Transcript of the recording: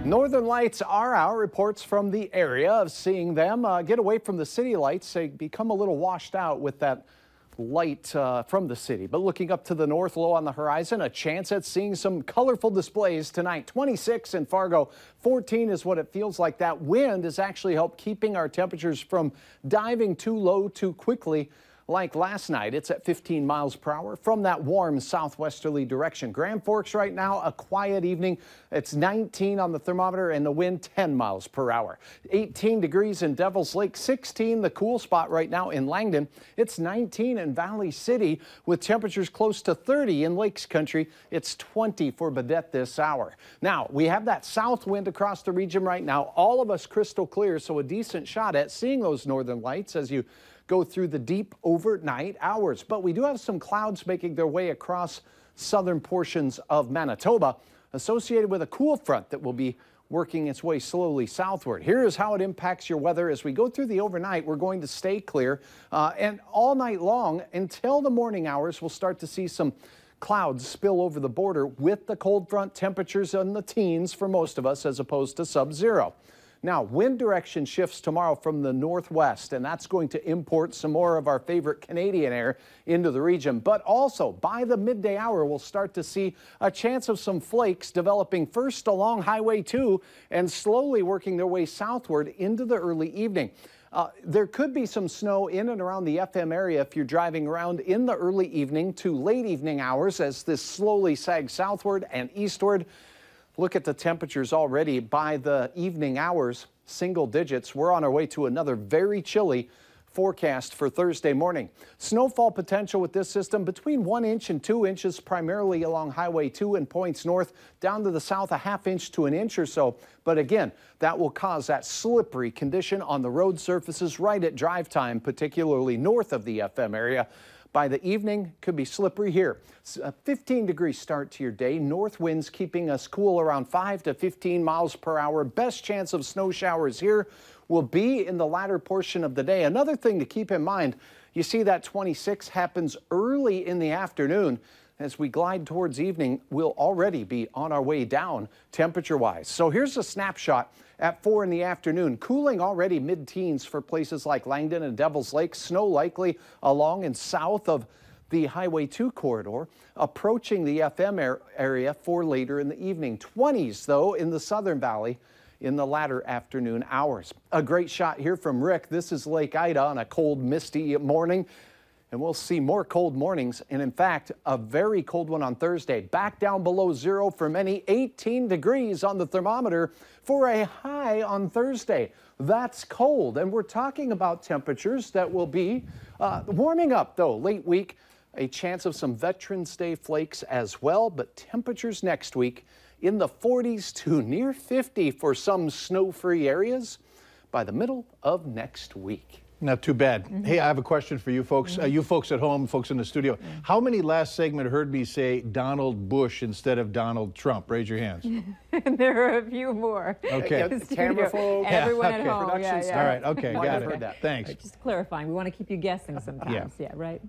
Northern lights are our reports from the area of seeing them get away from the city lights. They become a little washed out with that light from the city. But looking up to the north, low on the horizon, a chance at seeing some colorful displays tonight. 26 in Fargo, 14 is what it feels like. That wind has actually helped keeping our temperatures from diving too low too quickly. Like last night, it's at 15 miles per hour from that warm southwesterly direction. Grand Forks right now, a quiet evening. It's 19 on the thermometer and the wind 10 miles per hour. 18 degrees in Devil's Lake, 16 the cool spot right now in Langdon. It's 19 in Valley City with temperatures close to 30 in Lakes Country. It's 20 for Baudette this hour. Now, we have that south wind across the region right now. All of us crystal clear, so a decent shot at seeing those northern lights as you go through the deep overnight hours. But we do have some clouds making their way across southern portions of Manitoba associated with a cool front that will be working its way slowly southward. Here's how it impacts your weather. As we go through the overnight, we're going to stay clear and all night long until the morning hours, we'll start to see some clouds spill over the border with the cold front, temperatures in the teens for most of us as opposed to sub-zero. Now, wind direction shifts tomorrow from the northwest, and that's going to import some more of our favorite Canadian air into the region. But also, by the midday hour, we'll start to see a chance of some flakes developing first along Highway 2 and slowly working their way southward into the early evening. There could be some snow in and around the FM area if you're driving around in the early evening to late evening hours as this slowly sags southward and eastward. Look at the temperatures already by the evening hours, single digits. We're on our way to another very chilly forecast for Thursday morning. Snowfall potential with this system between 1 inch and 2 inches, primarily along Highway 2 and points north, down to the south, a ½ inch to 1 inch or so. But again, that will cause that slippery condition on the road surfaces right at drive time, particularly north of the FM area. By the evening, could be slippery here. A 15-degree start to your day. North winds keeping us cool around 5 to 15 miles per hour. Best chance of snow showers here will be in the latter portion of the day. Another thing to keep in mind, you see that 26 happens early in the afternoon. As we glide towards evening, we'll already be on our way down temperature-wise. So here's a snapshot at 4 in the afternoon. Cooling already mid-teens for places like Langdon and Devil's Lake. Snow likely along and south of the Highway 2 corridor, approaching the FM area for later in the evening. 20s, though, in the Southern Valley in the latter afternoon hours. A great shot here from Rick. This is Lake Ida on a cold, misty morning. And we'll see more cold mornings, and in fact, a very cold one on Thursday. Back down below zero for many, 18 degrees on the thermometer for a high on Thursday. That's cold, and we're talking about temperatures that will be warming up, though, late week. A chance of some Veterans Day flakes as well, but temperatures next week in the 40s to near 50 for some snow-free areas by the middle of next week. Not too bad. Hey, I have a question for you folks. You folks at home, folks in the studio. How many last segment heard me say Donald Bush instead of Donald Trump? Raise your hands. There are a few more. Okay. Camera folk. Everyone okay. at home. Production Yeah, staff. All right. Okay. Might Got have it. heard that. Thanks. Just clarifying. We want to keep you guessing sometimes. Yeah, right?